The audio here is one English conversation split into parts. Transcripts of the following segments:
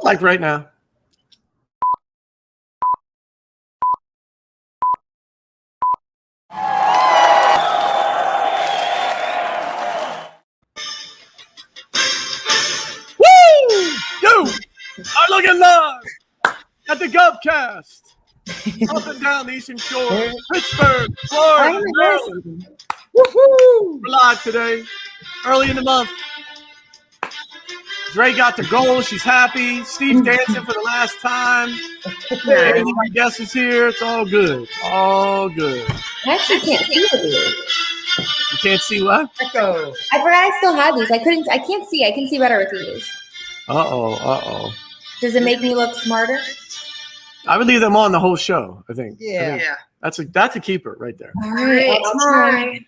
Like right now. Woo! You are looking live at the GovCast. Up and down the Eastern Shore, Pittsburgh, Florida, Maryland. Woohoo! We're live today, early in the month. Dre got the goal. She's happy. Steve's dancing for the last time. Andy, my guest is here. It's all good. All good. I actually can't see it. You can't see what? Echo. I forgot I still had these. I can't see. I can see better with these. Uh-oh. Does it make me look smarter? I would leave them on the whole show, I think. Yeah. That's a keeper right there. All right, I'll try.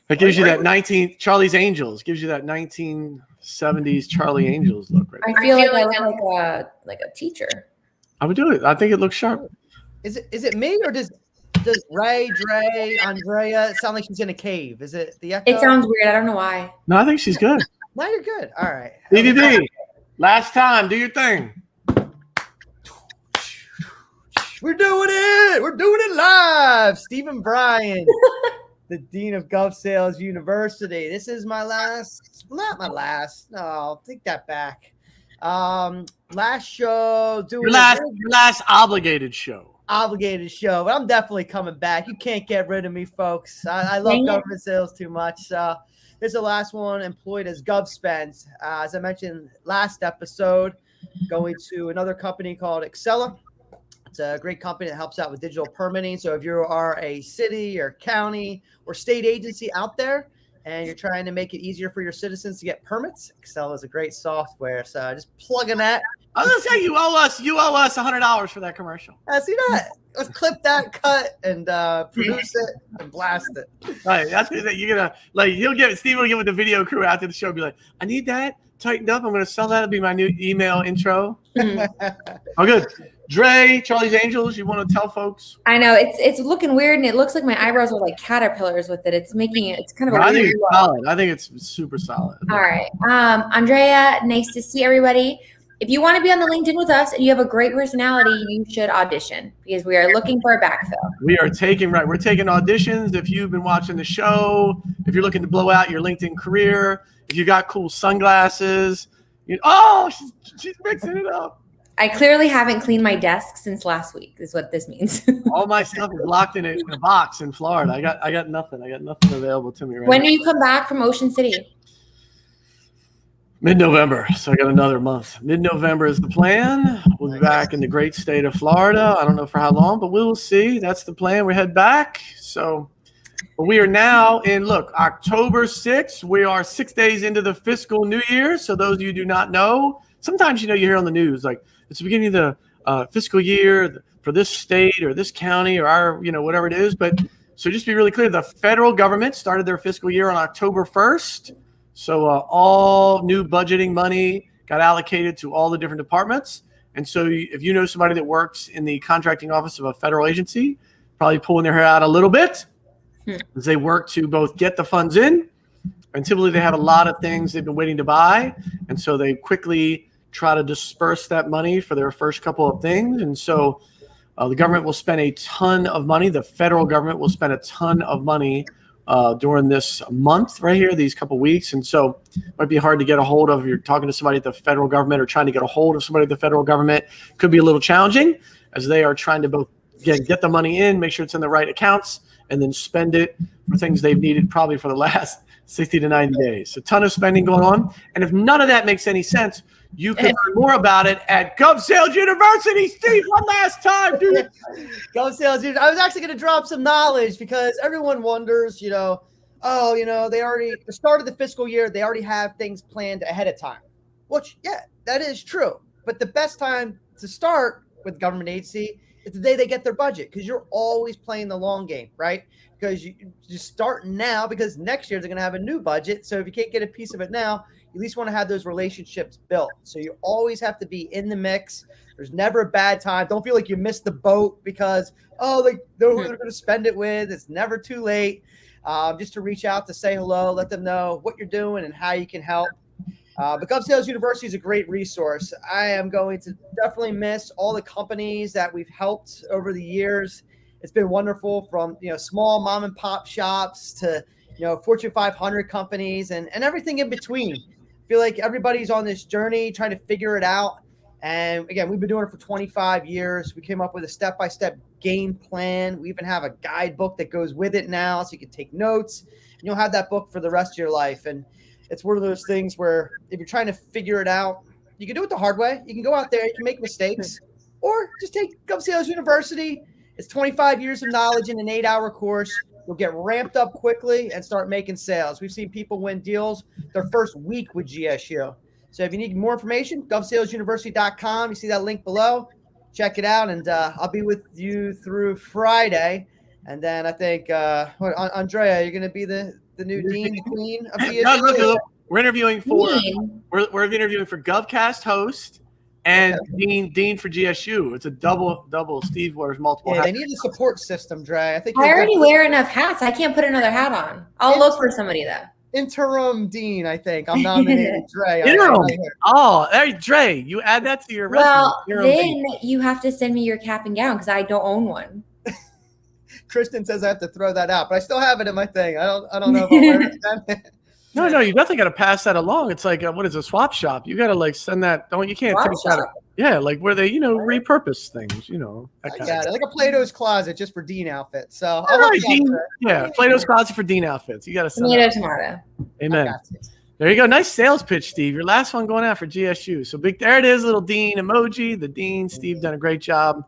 It gives you that Charlie's Angels. Gives you that 1970s Charlie Angels look right there. I feel like I look like a teacher. I would do it. I think it looks sharp. Is it me or does Ray, Dre, Andrea sound like she's in a cave? Is it the echo? It sounds weird. I don't know why. No, I think she's good. No, you're good. All right. DDD, last time. Do your thing. We're doing it. We're doing it live. Stephen Bryan, the Dean of Gov Sales University. This is my last, not my last. No, I'll take that back. Last show. Your last obligated show. Obligated show, but I'm definitely coming back. You can't get rid of me, folks. I love government sales too much. So this is the last one employed as GovSpend. As I mentioned last episode, going to another company called Excella. It's a great company that helps out with digital permitting. So if you are a city or county or state agency out there and you're trying to make it easier for your citizens to get permits, Excella is a great software. So just plugging that. I was gonna say you owe us $100 for that commercial. See that? Let's clip that, cut, and produce it and blast it. Right, that's what you're gonna like. Steve will get with the video crew after the show. Be like, I need that tightened up. I'm gonna sell that. It'll be my new email intro. Oh, good. Dre, Charlie's Angels. You want to tell folks? I know it's looking weird, and it looks like my eyebrows are like caterpillars with it. It's making it. It's kind of a I weird think it's solid. I think it's super solid. All right, Andrea, nice to see everybody. If you want to be on the LinkedIn with us and you have a great personality, you should audition because we are looking for a backfill. We're taking auditions. If you've been watching the show, if you're looking to blow out your LinkedIn career, if you got cool sunglasses, she's mixing it up. I clearly haven't cleaned my desk since last week is what this means. All my stuff is locked in a box in Florida. I got nothing. I got nothing available to me right now. When do you come back from Ocean City? Mid-November, so I got another month. Mid-November is the plan. We'll be back in the great state of Florida. I don't know for how long, but we'll see. That's the plan. We head back. So we are now in, October 6th. We are 6 days into the fiscal New Year. So those of you who do not know, sometimes, you hear on the news, like it's the beginning of the fiscal year for this state or this county or our, whatever it is. But so just to be really clear, the federal government started their fiscal year on October 1st. So all new budgeting money got allocated to all the different departments. And so if you know somebody that works in the contracting office of a federal agency, probably pulling their hair out a little bit as they work to both get the funds in, and typically they have a lot of things they've been waiting to buy. And so they quickly try to disperse that money for their first couple of things. And so the government will spend a ton of money. The federal government will spend a ton of money during this month right here, these couple weeks. And so it might be hard to get a hold of. If you're talking to somebody at the federal government or trying to get a hold of somebody at the federal government, could be a little challenging as they are trying to both get the money in, make sure it's in the right accounts, and then spend it for things they've needed probably for the last 60 to 90 days. A ton of spending going on. And if none of that makes any sense, you can learn more about it at Gov Sales University. Steve, one last time, dude. Gov Sales University. I was actually going to drop some knowledge because everyone wonders, they already, the start of the fiscal year, they already have things planned ahead of time, which, yeah, that is true. But the best time to start with government agency is the day they get their budget, because you're always playing the long game, right? Because you start now, because next year they're going to have a new budget. So if you can't get a piece of it now, you at least want to have those relationships built. So you always have to be in the mix. There's never a bad time. Don't feel like you missed the boat because, they know who they're going to spend it with. It's never too late. Just to reach out to say hello, let them know what you're doing and how you can help. But GovSales University is a great resource. I am going to definitely miss all the companies that we've helped over the years. It's been wonderful, from small mom and pop shops to Fortune 500 companies and everything in between. I feel like everybody's on this journey trying to figure it out. And again, we've been doing it for 25 years. We came up with a step-by-step game plan. We even have a guidebook that goes with it now, so you can take notes. And you'll have that book for the rest of your life. And it's one of those things where if you're trying to figure it out, you can do it the hard way. You can go out there, you can make mistakes, or just take GovSales University. It's 25 years of knowledge in an 8-hour course. You'll get ramped up quickly and start making sales. We've seen people win deals their first week with GSU. So if you need more information, govsalesuniversity.com. You see that link below. Check it out, and I'll be with you through Friday. And then I think, Andrea, you're going to be the new dean, queen of GSU. No, we're interviewing for we're interviewing for GovCast host and dean for GSU. It's a double. Steve wears multiple hats. They need a support system, Dre. I think I already wear enough hats. I can't put another hat on. I'll look for somebody though. Interim dean, I think. I'm nominating Dre. Interim. Oh, hey, Dre, you add that to your resume. Well, then you have to send me your cap and gown because I don't own one. Kristen says I have to throw that out, but I still have it in my thing. I don't know if I'll wear it. No, you definitely got to pass that along. It's like what is a swap shop? You got to send that. You can't take that. Yeah, where they repurpose things. I got it. Like a Plato's Closet just for dean outfits. So Plato's Closet for dean outfits. You got to send tomato tomato. Amen. There you go. Nice sales pitch, Steve. Your last one going out for GSU. So big. There it is, little dean emoji. The dean, Steve, done a great job.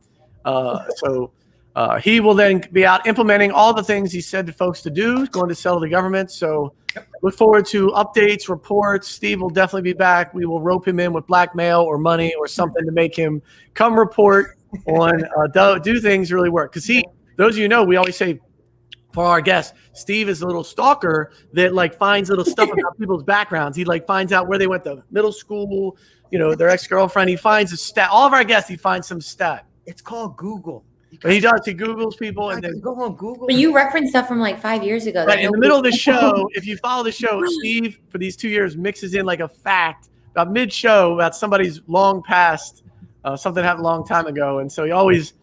He will then be out implementing all the things he said to folks to do, going to sell to the government. So look forward to updates, reports. Steve will definitely be back. We will rope him in with blackmail or money or something to make him come report on do things really work. Because those of you know, we always say for our guests, Steve is a little stalker that finds little stuff about people's backgrounds. He finds out where they went to middle school, their ex-girlfriend. He finds a stat. All of our guests, he finds some stat. It's called Google. But he does. He Googles people and then go on Google. But you referenced stuff from 5 years ago. Right in the middle of the show, if you follow the show, Steve for these 2 years mixes in a fact about mid-show about somebody's long past, something happened a long time ago, and so it always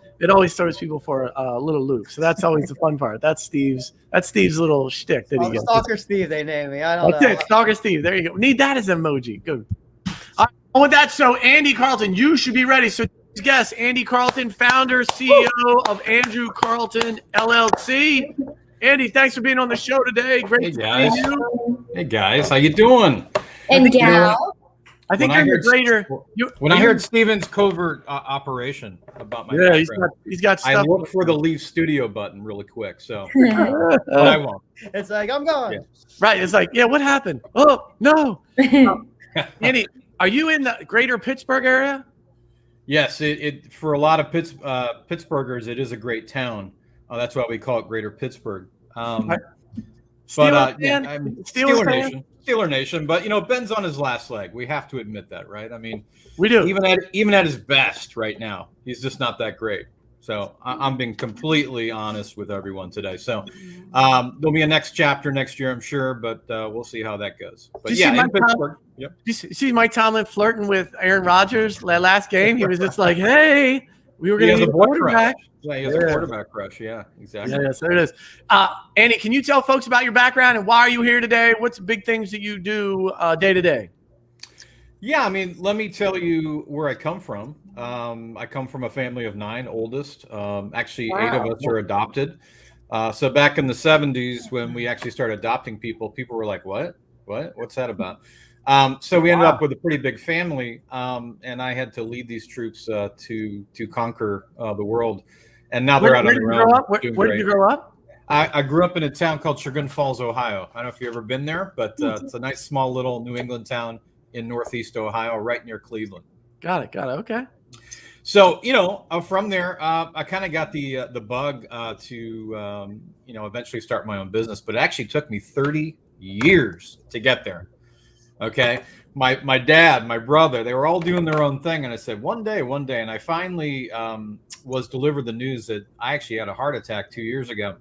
throws people for a little loop. So that's always the fun part. That's Steve's little shtick that he gets. Stalker Steve, they name me. I don't know. That's it, Stalker Steve. There you go. Need that as an emoji. Good. With that, so Andy Carlton, you should be ready. So. Guest Andy Carlton, founder, CEO of Andrew Carlton LLC. Andy, thanks for being on the show today. Great to see you. Hey guys, how you doing? And gal, I think you're greater. When I heard Steven's covert operation about my background, he's got stuff. I looked for the leave studio button really quick, so but I won't. It's I'm gone. Yeah. Right. It's what happened? Oh no. Andy, are you in the greater Pittsburgh area? Yes, it for a lot of Pittsburghers, it is a great town. That's why we call it Greater Pittsburgh. Steeler Nation. But Ben's on his last leg. We have to admit that, right? I mean, we do. Even at his best right now, he's just not that great. So I'm being completely honest with everyone today. So there'll be a next chapter next year, I'm sure, but we'll see how that goes. But in Pittsburgh. Yep. You see Mike Tomlin flirting with Aaron Rodgers last game? He was just like, hey, we were going to get a quarterback. Yeah, he has a quarterback crush. Yeah, exactly. Yes, there it is. Andy, can you tell folks about your background and why are you here today? What's the big things that you do day to day? Yeah, I mean, let me tell you where I come from. I come from a family of 9, oldest. Actually, 8 of us are adopted. So back in the 70s, when we actually started adopting people were like, what? What's that about? So we ended up with a pretty big family, and I had to lead these troops to conquer the world. And now they're out on their own. Where did you grow up? I grew up in a town called Chagrin Falls, Ohio. I don't know if you've ever been there, but it's a nice, small, little New England town in Northeast Ohio, right near Cleveland. Got it. Okay. So, from there, I kind of got the bug to, eventually start my own business, but it actually took me 30 years to get there. Okay. My dad, my brother, they were all doing their own thing. And I said, one day. And I finally was delivered the news that I actually had a heart attack 2 years ago.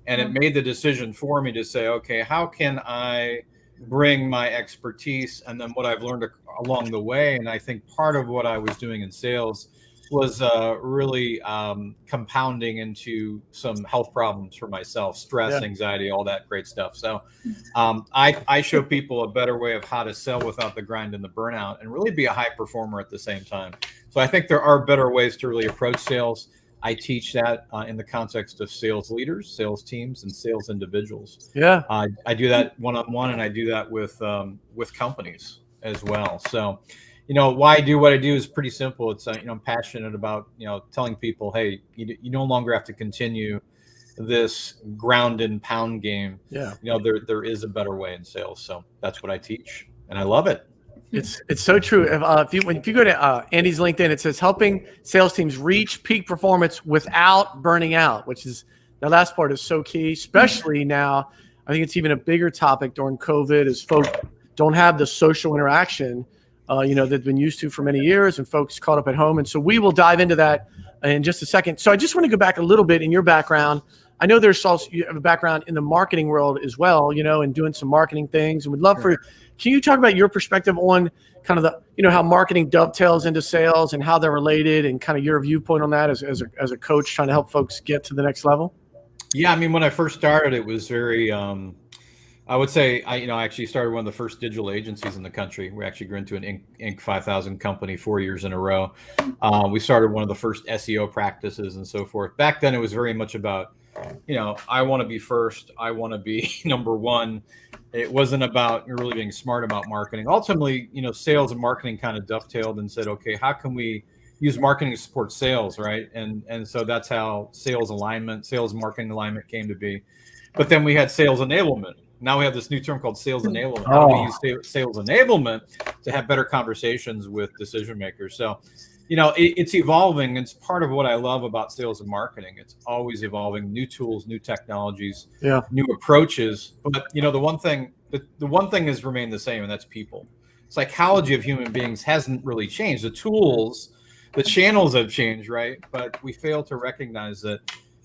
And it made the decision for me to say, okay, how can I bring my expertise and then what I've learned along the way. And I think part of what I was doing in sales was really compounding into some health problems for myself, stress, anxiety, all that great stuff. So I show people a better way of how to sell without the grind and the burnout and really be a high performer at the same time. So I think there are better ways to really approach sales. I teach that in the context of sales leaders, sales teams, and sales individuals. Yeah. I do that one-on-one, and I do that with companies as well. So, why I do what I do is pretty simple. It's I'm passionate about telling people, hey, you no longer have to continue this ground and pound game. Yeah. There is a better way in sales. So that's what I teach, and I love it. It's so true. If you go to Andy's LinkedIn, it says helping sales teams reach peak performance without burning out, which is the last part is so key, especially now. I think it's even a bigger topic during COVID as folks don't have the social interaction, they've been used to for many years, and folks caught up at home. And so we will dive into that in just a second. So I just want to go back a little bit in your background. I know there's also you have a background in the marketing world as well, and doing some marketing things. And we'd love can you talk about your perspective on kind of the, how marketing dovetails into sales and how they're related and kind of your viewpoint on that as a coach trying to help folks get to the next level? Yeah. I mean, when I first started, it was very, I would say, I actually started one of the first digital agencies in the country. We actually grew into an Inc. 5000 company 4 years in a row. We started one of the first SEO practices and so forth. Back then, it was very much about, I want to be first. I want to be number one. It wasn't about really being smart about marketing. Ultimately, sales and marketing kind of dovetailed and said, okay, how can we use marketing to support sales, right? And so that's how sales and marketing alignment came to be. But then we had sales enablement. Now we have this new term called sales enablement. How do we use sales enablement to have better conversations with decision makers? So, it's evolving. It's part of what I love about sales and marketing. It's always evolving, new tools, new technologies, new approaches. But the one thing has remained the same, and that's people. Psychology of human beings hasn't really changed. The tools, the channels have changed, right? But we fail to recognize that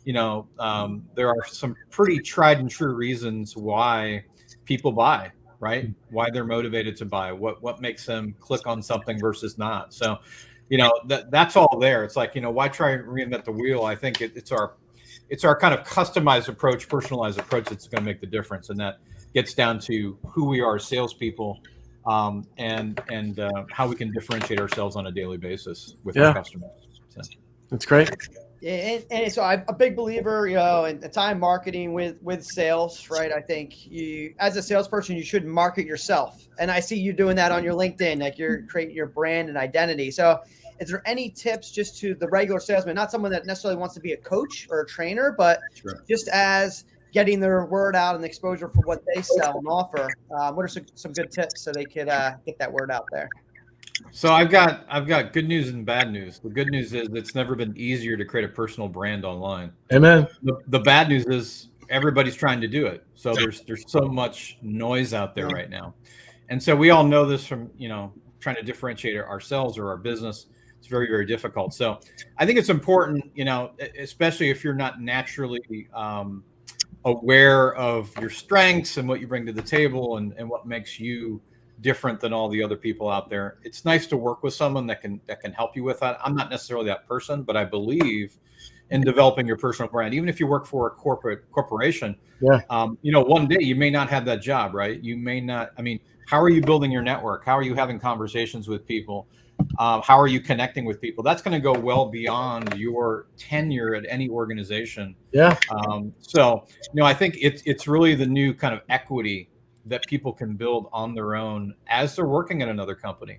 there are some pretty tried and true reasons why people buy, right? Why they're motivated to buy, what makes them click on something versus not. So, that's all there. It's like, why try and reinvent the wheel? I think it's our kind of customized approach, personalized approach that's going to make the difference. And that gets down to who we are as salespeople, and how we can differentiate ourselves on a daily basis with our customers. So. That's great. Yeah, and so I'm a big believer, in time marketing with sales, right? I think you, as a salesperson, you should market yourself. And I see you doing that on your LinkedIn, like you're creating your brand and identity. So is there any tips just to the regular salesman, not someone that necessarily wants to be a coach or a trainer, but just as getting their word out and exposure for what they sell and offer? What are some good tips so they could get that word out there? So I've got good news and bad news. The good news is it's never been easier to create a personal brand online. Amen. The bad news is everybody's trying to do it. So there's so much noise out there right now. And so we all know this from, trying to differentiate ourselves or our business. It's very, very difficult. So I think it's important, especially if you're not naturally aware of your strengths and what you bring to the table and what makes you different than all the other people out there. It's nice to work with someone that can help you with that. I'm not necessarily that person, but I believe in developing your personal brand. Even if you work for a corporation, one day you may not have that job, right? You may not. I mean, how are you building your network? How are you having conversations with people? How are you connecting with people? That's going to go well beyond your tenure at any organization. Yeah. So, I think it's really the new kind of equity that people can build on their own as they're working at another company.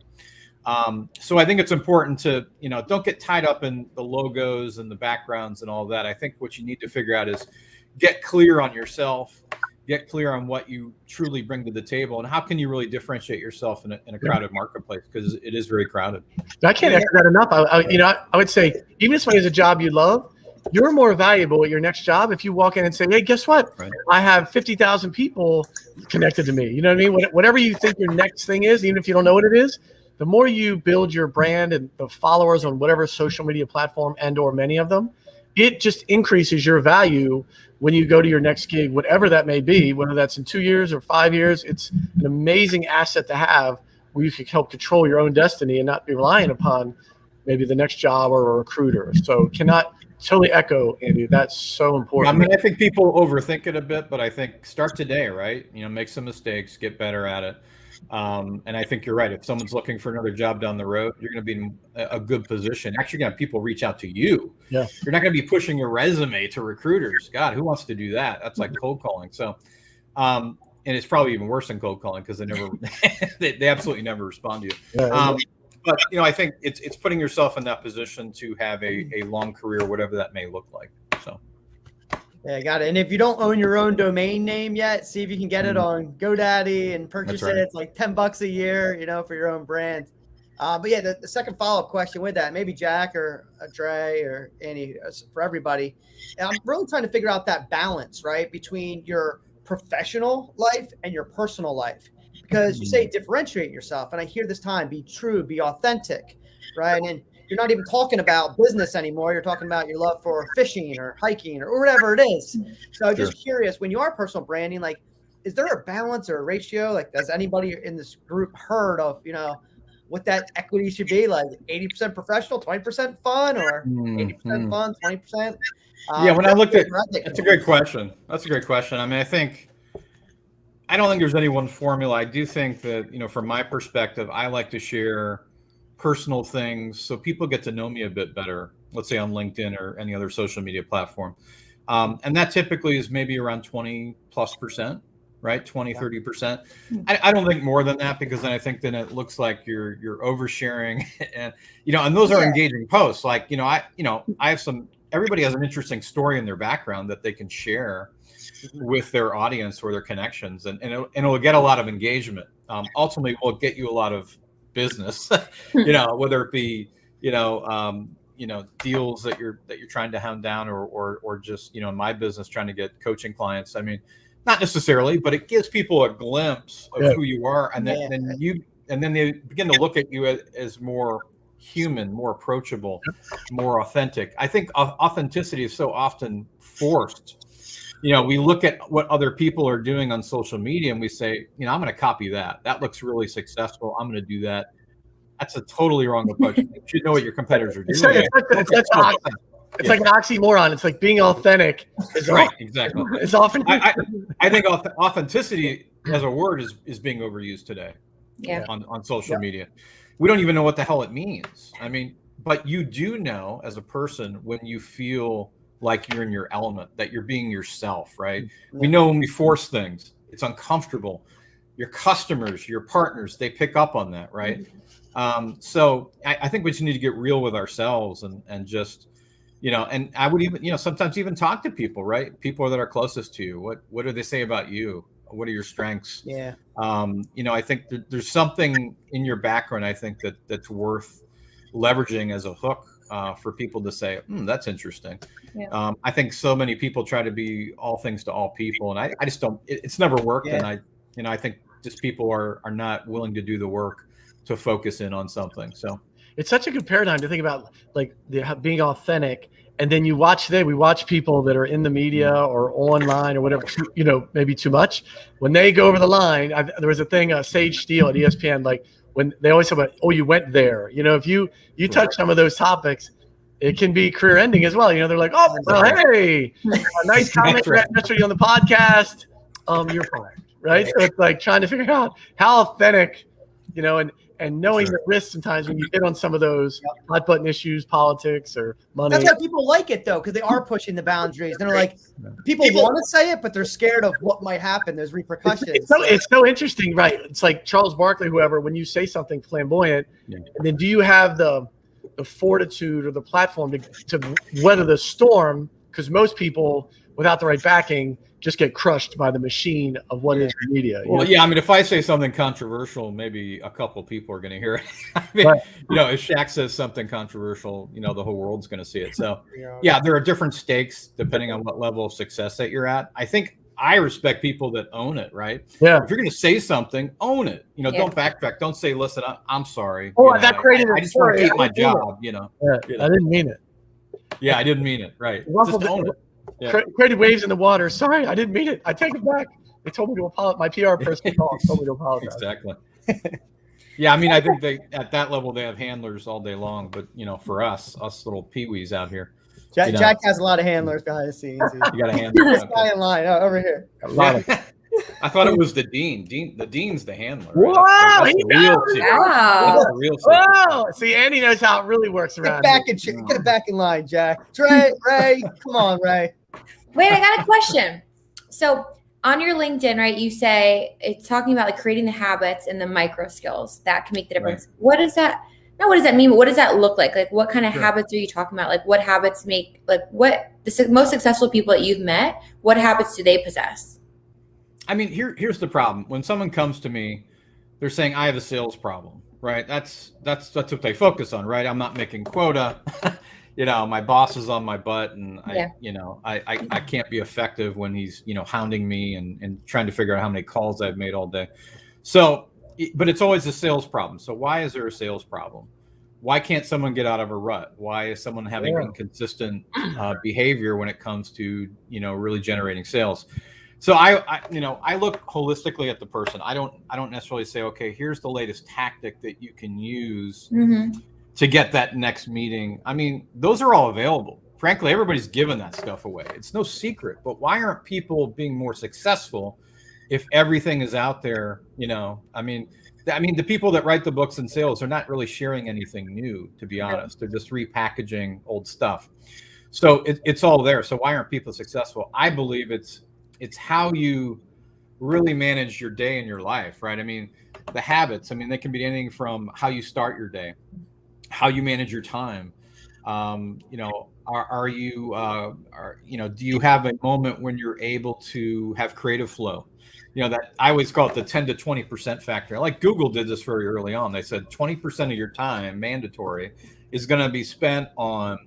So I think it's important to, don't get tied up in the logos and the backgrounds and all that. I think what you need to figure out is get clear on yourself, get clear on what you truly bring to the table, and how can you really differentiate yourself in a crowded marketplace, because it is very crowded. I can't echo that enough. I would say, even if somebody has a job you love, you're more valuable at your next job if you walk in and say, hey, guess what? Right. I have 50,000 people connected to me. You know what I mean? Whatever you think your next thing is, even if you don't know what it is, the more you build your brand and the followers on whatever social media platform and or many of them, it just increases your value when you go to your next gig, whatever that may be, whether that's in 2 years or 5 years, it's an amazing asset to have where you can help control your own destiny and not be reliant upon maybe the next job or a recruiter. So cannot totally echo, Andy. That's so important. I mean, I think people overthink it a bit, but I think start today, right? Make some mistakes, get better at it. And I think you're right. If someone's looking for another job down the road, you're going to be in a good position. Actually, you're going to have people reach out to you. Yeah. You're not going to be pushing your resume to recruiters. God, who wants to do that? That's like cold calling. So, and it's probably even worse than cold calling because they absolutely never respond to you. Yeah, but I think it's putting yourself in that position to have a long career, whatever that may look like. So. Yeah, got it. And if you don't own your own domain name yet, see if you can get it on GoDaddy and purchase it. It's like $10 a year, for your own brand. But yeah, the second follow-up question with that, maybe Jack or Dre or Andy, for everybody. And I'm really trying to figure out that balance, right, between your professional life and your personal life. Because you say differentiate yourself. And I hear this time, be true, be authentic, right? And you're not even talking about business anymore. You're talking about your love for fishing or hiking or whatever it is. So I'm just curious, when you are personal branding, like, is there a balance or a ratio? Like, has anybody in this group heard of, what that equity should be? Like 80% professional, 20% fun, or 80% fun, 20%? Yeah, when I looked at that's a great question. That's a great question. I mean, I don't think there's any one formula. I do think that, from my perspective, I like to share personal things so people get to know me a bit better, let's say on LinkedIn or any other social media platform. And that typically is maybe around 20+%, right? 20, 30%. I don't think more than that, because then I think then it looks like you're oversharing and, and those are engaging posts. Like, I have everybody has an interesting story in their background that they can share with their audience or their connections, and it'll get a lot of engagement. Ultimately, will get you a lot of business, whether it be, deals that you're trying to hound down or just, in my business, trying to get coaching clients. I mean, not necessarily, but it gives people a glimpse of who you are. And then they begin to look at you as more human, more approachable, more authentic. I think authenticity is so often forced. We look at what other people are doing on social media and we say, I'm going to copy that. That looks really successful. I'm going to do that. That's a totally wrong approach. You should know what your competitors are doing. It's like an oxymoron. It's like being authentic. Right, exactly. It's often. I think authenticity as a word is being overused today. Yeah. On social media. We don't even know what the hell it means. I mean, but you do know as a person when you feel like you're in your element, that you're being yourself, right? We know when we force things, it's uncomfortable. Your customers, your partners, they pick up on that, right? So I think we just need to get real with ourselves and just, and I would even, sometimes even talk to people, right? People that are closest to you. What do they say about you? What are your strengths? Yeah. I think there's something in your background, I think that's worth leveraging as a hook for people to say, that's interesting. Yeah. I think so many people try to be all things to all people, and I just don't. It's never worked, and I think just people are not willing to do the work to focus in on something. So it's such a good paradigm to think about, like being authentic. And then we watch people that are in the media or online or whatever, maybe too much. When they go over the line, there was a thing, Sage Steele at ESPN, like when they always talk about, you went there. If you touch some of those topics, it can be career ending as well. They're like, hey, nice comment yesterday on the podcast. You're fired, right? So it's like trying to figure out how authentic, and knowing the risks sometimes when you hit on some of those hot button issues, politics or money. That's why people like it, though, because they are pushing the boundaries. They're like, people want to say it, but they're scared of what might happen. There's repercussions. It's so interesting, right? It's like Charles Barkley, whoever, when you say something flamboyant, and then do you have the fortitude or the platform to weather the storm? Because most people, without the right backing, just get crushed by the machine of what is the media. Well, I mean, if I say something controversial, maybe a couple of people are going to hear it. I mean, if Shaq says something controversial, the whole world's going to see it. So, there are different stakes depending on what level of success that you're at. I think I respect people that own it, right? Yeah. If you're going to say something, own it. Don't backtrack. Don't say, "Listen, I'm sorry." That created I just want to keep my job. I didn't mean it. Yeah, I didn't mean it. Right. Just own it. Yeah. Created waves in the water. Sorry, I didn't mean it. I take it back. They told me to apologize. My PR person told me to apologize. Exactly. Yeah, I mean, I think they at that level they have handlers all day long, but for us little peewees out here, Jack has a lot of handlers behind the scenes. you got a handler. This guy in line over here. I thought it was the dean. The dean's the handler. Wow, Right? That's the real secret. Wow. That's the real secret. Wow. See, Andy knows how it really works around Get back in line, Jack. Ray, come on, Ray. Wait, I got a question. So on your LinkedIn, right, you say it's talking about like creating the habits and the micro skills that can make the difference. Right. What does that? Not what does that mean? But what does that look like? Like, what kind of habits are you talking about? Like, what habits make what the most successful people that you've met? What habits do they possess? I mean, here's the problem. When someone comes to me, they're saying I have a sales problem, right? That's what they focus on, right? I'm not making quota. My boss is on my butt, and I can't be effective when he's hounding me and trying to figure out how many calls I've made all day. So, but it's always a sales problem. So why is there a sales problem? Why can't someone get out of a rut? Why is someone having inconsistent behavior when it comes to really generating sales? So I look holistically at the person. I don't necessarily say, okay, here's the latest tactic that you can use to get that next meeting. I mean, those are all available. Frankly, everybody's giving that stuff away. It's no secret. But why aren't people being more successful if everything is out there? I mean, the people that write the books in sales are not really sharing anything new, to be honest. They're just repackaging old stuff. So it's all there. So why aren't people successful? I believe it's how you really manage your day and your life, right? I mean, the habits, they can be anything from how you start your day, how you manage your time. Do you have a moment when you're able to have creative flow? That I always call it the 10 to 20% factor. Like Google did this very early on. They said 20% of your time, mandatory, is going to be spent on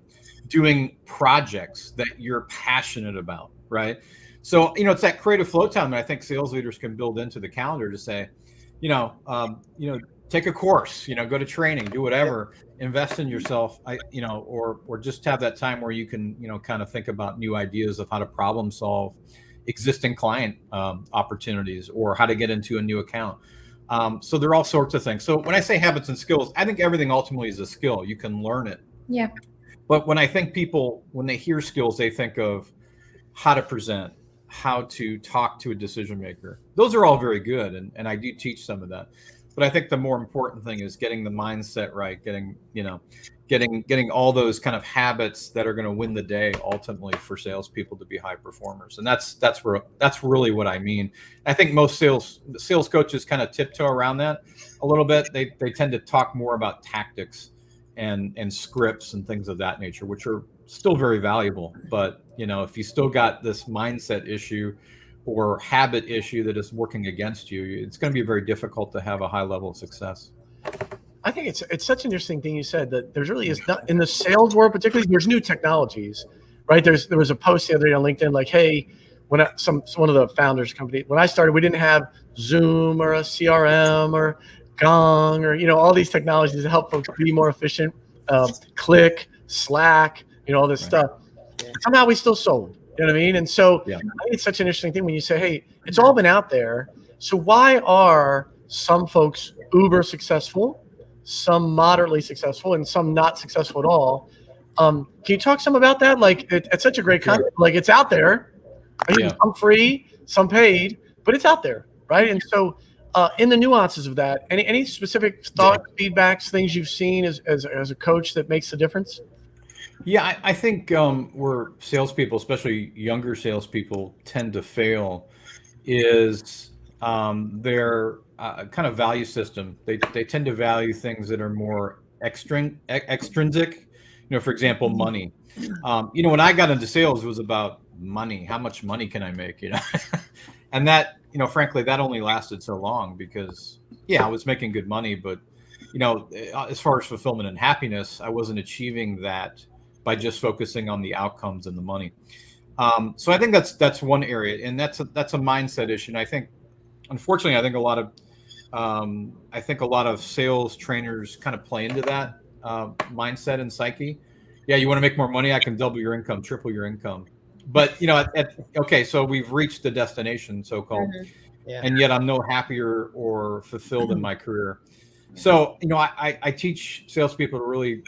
doing projects that you're passionate about, right? So, it's that creative flow time that I think sales leaders can build into the calendar to say, take a course, go to training, do whatever, invest in yourself, or just have that time where you can, kind of think about new ideas of how to problem solve existing client opportunities or how to get into a new account. So there are all sorts of things. So when I say habits and skills, I think everything ultimately is a skill. You can learn it. Yeah. But when I think people, when they hear skills, they think of how to present, how to talk to a decision maker. Those are all very good. And I do teach some of that. But I think the more important thing is getting the mindset right, getting all those kind of habits that are going to win the day ultimately for salespeople to be high performers. And that's really what I mean. I think most sales coaches kind of tiptoe around that a little bit. They tend to talk more about tactics and scripts and things of that nature, which are still very valuable. But if you still got this mindset issue or habit issue that is working against you, it's going to be very difficult to have a high level of success. I think it's such an interesting thing you said, that there's really is not in the sales world, particularly there's new technologies, right? There was a post the other day on LinkedIn, like, hey, one of the founders company, when I started, we didn't have Zoom or a CRM or Gong or, all these technologies to help folks be more efficient, Click, Slack, all this stuff. Somehow we still sold, you know what I mean? And so I think it's such an interesting thing when you say, hey, it's all been out there. So why are some folks uber successful, some moderately successful, and some not successful at all? Can you talk some about that? Like, it's such a great concept. Like, it's out there. Some free, some paid, but it's out there, right? And so in the nuances of that, any specific thoughts, feedbacks, things you've seen as a coach that makes the difference? Yeah, I think where salespeople, especially younger salespeople, tend to fail is their kind of value system. They tend to value things that are more extrinsic. For example, money. When I got into sales, it was about money. How much money can I make? And that, frankly, that only lasted so long because, I was making good money, but as far as fulfillment and happiness, I wasn't achieving that by just focusing on the outcomes and the money. So I think that's one area, and that's a mindset issue. And I think, unfortunately, a lot of sales trainers kind of play into that mindset and psyche. Yeah, you want to make more money? I can double your income, triple your income. But okay, so we've reached the destination, so-called, and yet I'm no happier or fulfilled in my career. So, I teach salespeople to really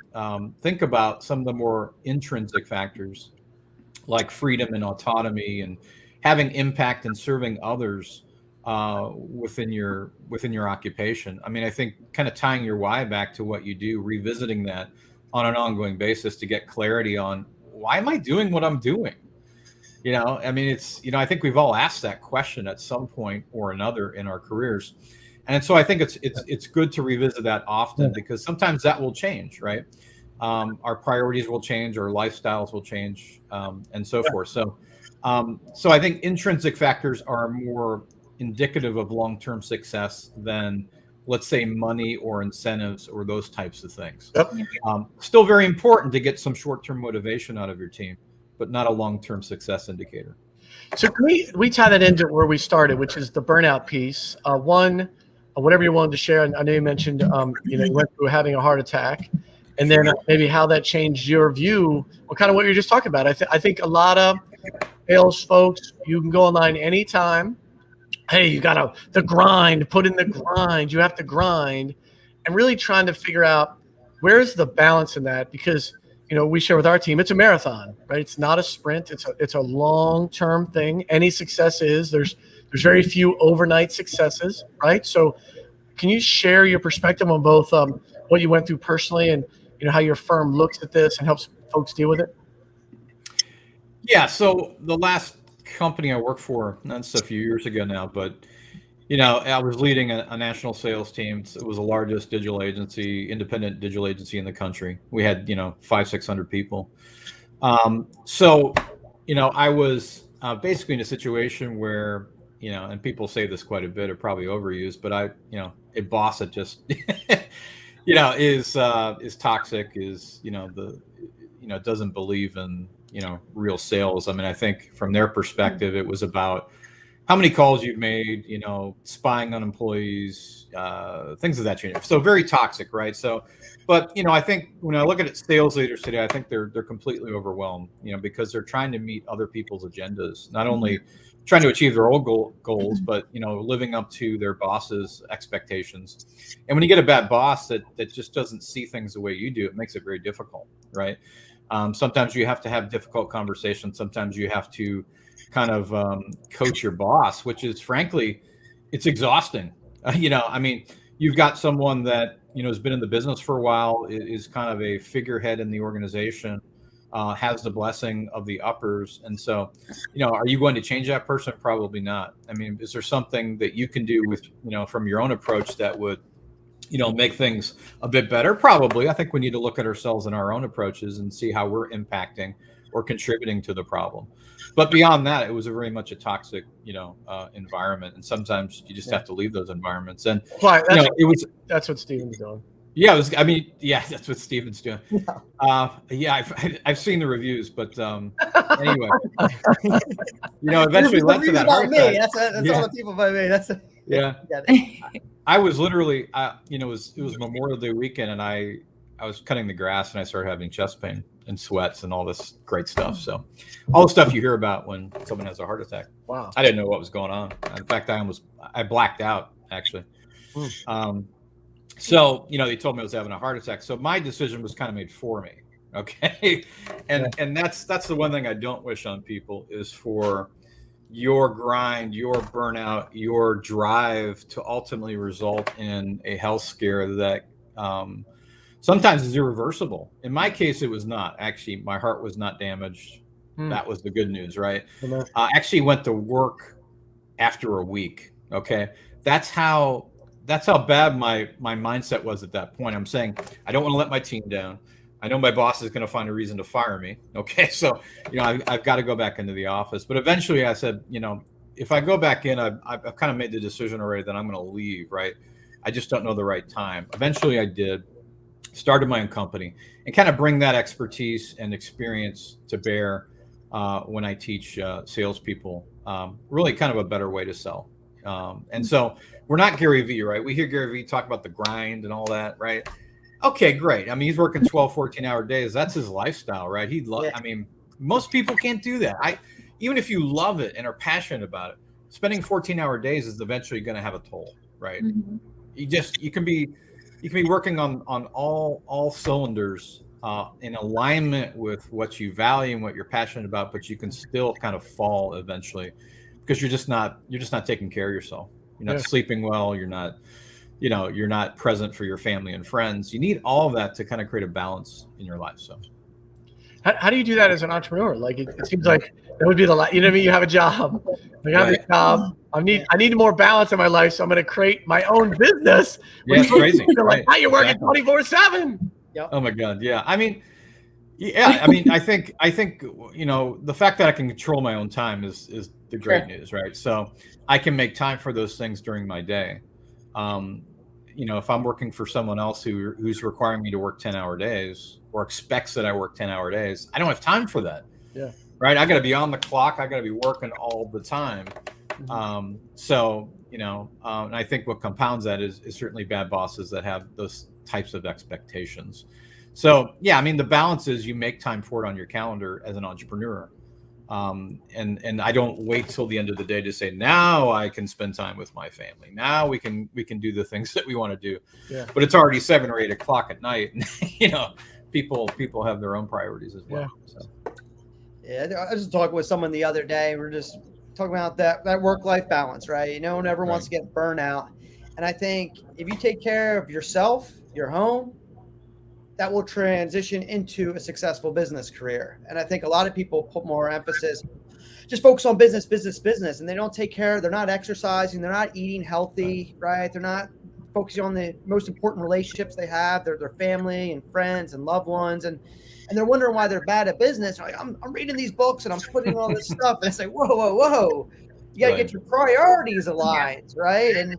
think about some of the more intrinsic factors, like freedom and autonomy, and having impact and serving others within your occupation. I mean, I think kind of tying your why back to what you do, revisiting that on an ongoing basis to get clarity on why am I doing what I'm doing. I mean, it's, I think we've all asked that question at some point or another in our careers. And so I think it's good to revisit that often, because sometimes that will change, right? Our priorities will change, our lifestyles will change, and so forth. So I think intrinsic factors are more indicative of long-term success than, let's say, money or incentives or those types of things. Still very important to get some short-term motivation out of your team, but not a long-term success indicator. So can we tie that into where we started, which is the burnout piece. Whatever you wanted to share. I know you mentioned, you went through having a heart attack, and then maybe how that changed your view, or kind of what you're just talking about. I think a lot of sales folks, you can go online anytime. Hey, you got the grind, put in the grind. You have to grind, and really trying to figure out where's the balance in that, because we share with our team, it's a marathon, right? It's not a sprint. It's a long-term thing. Any success there's very few overnight successes, right? So can you share your perspective on both what you went through personally and how your firm looks at this and helps folks deal with it? Yeah. So the last company I worked for, that's a few years ago now, but I was leading a national sales team. It was the largest independent digital agency in the country. We had 500-600 people. So I was basically in a situation where and people say this quite a bit, or probably overused, but a boss that just is toxic, is doesn't believe in real sales. I mean, I think from their perspective, it was about how many calls you've made, spying on employees, things of that nature. So very toxic, right? So, but I think when I look at sales leaders today, I think they're completely overwhelmed, because they're trying to meet other people's agendas, not only trying to achieve their own goals, but living up to their boss's expectations. And when you get a bad boss that just doesn't see things the way you do, it makes it very difficult, right? Sometimes you have to have difficult conversations. Sometimes you have to kind of coach your boss, which is, frankly, it's exhausting. I mean, you've got someone that has been in the business for a while, is kind of a figurehead in the organization, has the blessing of the uppers, and so are you going to change that person? Probably not. I mean, is there something that you can do with from your own approach that would make things a bit better? Probably. I think we need to look at ourselves and our own approaches and see how we're impacting or contributing to the problem. But beyond that, it was very much a toxic, environment, and sometimes you just have to leave those environments. And that's what Steven's doing. Yeah, that's what Steven's doing. I've seen the reviews, but anyway, eventually led to that heart attack. That's all the people by me. I was literally, it was Memorial Day weekend, and I was cutting the grass, and I started having chest pain and sweats and all this great stuff. So all the stuff you hear about when someone has a heart attack. Wow. I didn't know what was going on. In fact, I blacked out, actually. So, they told me I was having a heart attack. So my decision was kind of made for me. Okay. And that's the one thing I don't wish on people, is for your grind, your burnout, your drive to ultimately result in a health scare that sometimes is irreversible. In my case, it was not. Actually, my heart was not damaged. That was the good news, right? I actually went to work after a week. Okay. That's how bad my mindset was at that point. I'm saying, I don't want to let my team down. I know my boss is going to find a reason to fire me. Okay. So, I've got to go back into the office. But eventually I said, if I go back in, I've kind of made the decision already that I'm going to leave, right? I just don't know the right time. Eventually I did, started my own company, and kind of bring that expertise and experience to bear when I teach salespeople, really kind of a better way to sell. And so we're not Gary Vee, right? We hear Gary Vee talk about the grind and all that, right? Okay, great. I mean, he's working 12, 14-hour days. That's his lifestyle, right? I mean, Most people can't do that. Even if you love it and are passionate about it, spending 14-hour days is eventually going to have a toll, right? Mm-hmm. You can be working on all cylinders in alignment with what you value and what you're passionate about, but you can still kind of fall eventually because you're just not taking care of yourself. You're not sleeping well. You're not present for your family and friends. You need all of that to kind of create a balance in your life. So how do you do that as an entrepreneur? Like it seems like that would be you know what I mean? You have a job. Like I have a job. I need more balance in my life, so I'm going to create my own business. Yeah, it's crazy. Like, now you're working 24/7. Yep. Oh my God. Yeah. I mean, I think, the fact that I can control my own time is the great news, right? So I can make time for those things during my day. If I'm working for someone else who's requiring me to work 10-hour days or expects that I work 10-hour days, I don't have time for that. Yeah. Right. I got to be on the clock. I got to be working all the time. And I think what compounds that is certainly bad bosses that have those types of expectations. So, yeah, I mean, the balance is you make time for it on your calendar as an entrepreneur. And I don't wait till the end of the day to say, now I can spend time with my family. Now we can do the things that we want to do. Yeah. But it's already 7 or 8 o'clock at night. And, people have their own priorities as well. Yeah. So. Yeah, I was just talking with someone the other day. We're just talking about that work-life balance, right? No one ever wants to get burnout. And I think if you take care of yourself, your home, that will transition into a successful business career. And I think a lot of people put more emphasis, just focus on business, and they don't take care. They're not exercising. They're not eating healthy, right? They're not focusing on the most important relationships they have, their family and friends and loved ones. And they're wondering why they're bad at business. Like, I'm reading these books and I'm putting all this stuff. And it's like, whoa. You got to get your priorities aligned, right? And,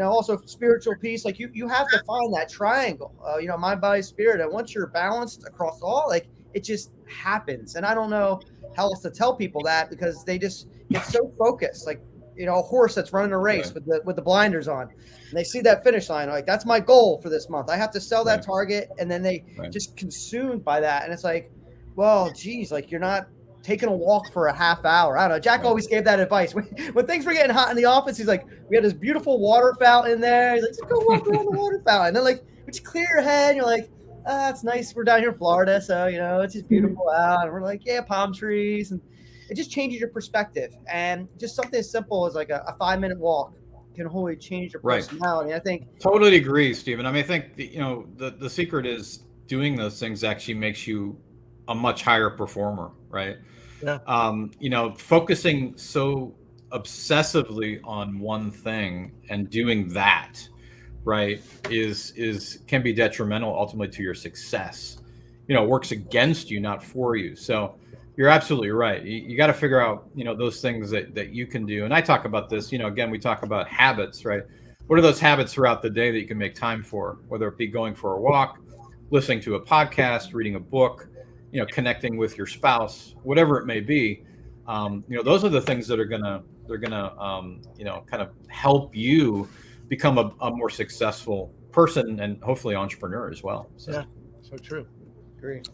also spiritual peace. Like you have to find that triangle, mind, body, spirit. And once you're balanced across all, like it just happens. And I don't know how else to tell people that because they just get so focused. Like, a horse that's running a race with the blinders on, and they see that finish line. Like, that's my goal for this month. I have to sell that target. And then they just consumed by that. And it's like, well, geez, like you're not taking a walk for a half hour. I don't know. Jack always gave that advice. When things were getting hot in the office, he's like, we had this beautiful water fountain in there. He's like, just go walk around the water fountain. And then like, would you clear your head? And you're like, it's nice. We're down here in Florida. So, it's just beautiful out. And we're like, yeah, palm trees. And it just changes your perspective. And just something as simple as like a 5-minute walk can wholly change your personality. I think. Totally agree, Stephen. I mean, I think, the secret is doing those things actually makes you a much higher performer, right? Yeah. Focusing so obsessively on one thing and doing that, right, can be detrimental ultimately to your success. Works against you, not for you. So you're absolutely right. You got to figure out, those things that you can do. And I talk about this, again, we talk about habits, right? What are those habits throughout the day that you can make time for, whether it be going for a walk, listening to a podcast, reading a book, connecting with your spouse, whatever it may be. Those are the things that are gonna kind of help you become a more successful person and hopefully entrepreneur as well. So. Yeah, so true. Great.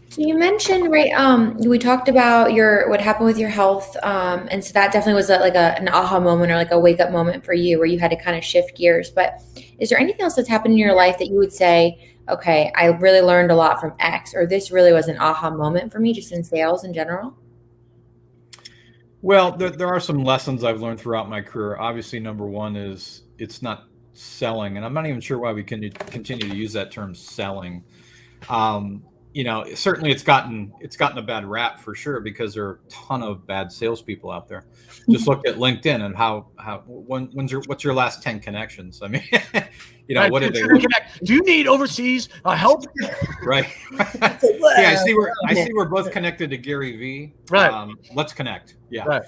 So you mentioned, we talked about what happened with your health. And so that definitely was an aha moment or like a wake up moment for you where you had to kind of shift gears. But is there anything else that's happened in your life that you would say, okay, I really learned a lot from X, or this really was an aha moment for me just in sales in general? Well, there are some lessons I've learned throughout my career. Obviously, number one is it's not selling. And I'm not even sure why we can continue to use that term selling. Certainly it's gotten a bad rap for sure because there are a ton of bad salespeople out there. Just look at LinkedIn and what's your last 10 connections? I mean, what did they connect? Do you need overseas help? Right. Yeah, I see we're both connected to Gary Vee. Right. Let's connect. Yeah. Right.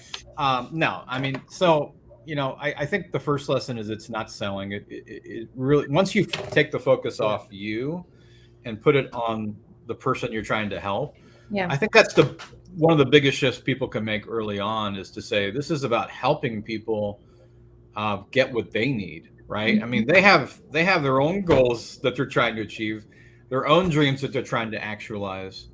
No, I mean, so I think the first lesson is it's not selling. It really, once you take the focus off you and put it on the person you're trying to help. Yeah. I think that's one of the biggest shifts people can make early on is to say, this is about helping people get what they need. Right. Mm-hmm. I mean, they have their own goals that they're trying to achieve, their own dreams that they're trying to actualize.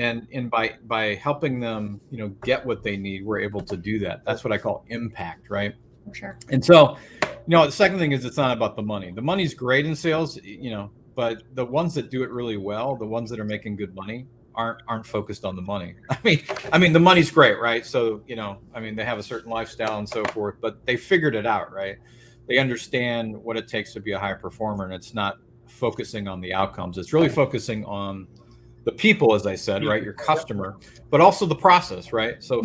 And by helping them, get what they need, we're able to do that. That's what I call impact, right? For sure. And so, the second thing is it's not about the money. The money's great in sales, but the ones that do it really well, the ones that are making good money, aren't focused on the money. I mean, the money's great, right? So, they have a certain lifestyle and so forth, but they figured it out, right? They understand what it takes to be a high performer, and it's not focusing on the outcomes. It's really focusing on the people, as I said, right? Your customer, but also the process, right? So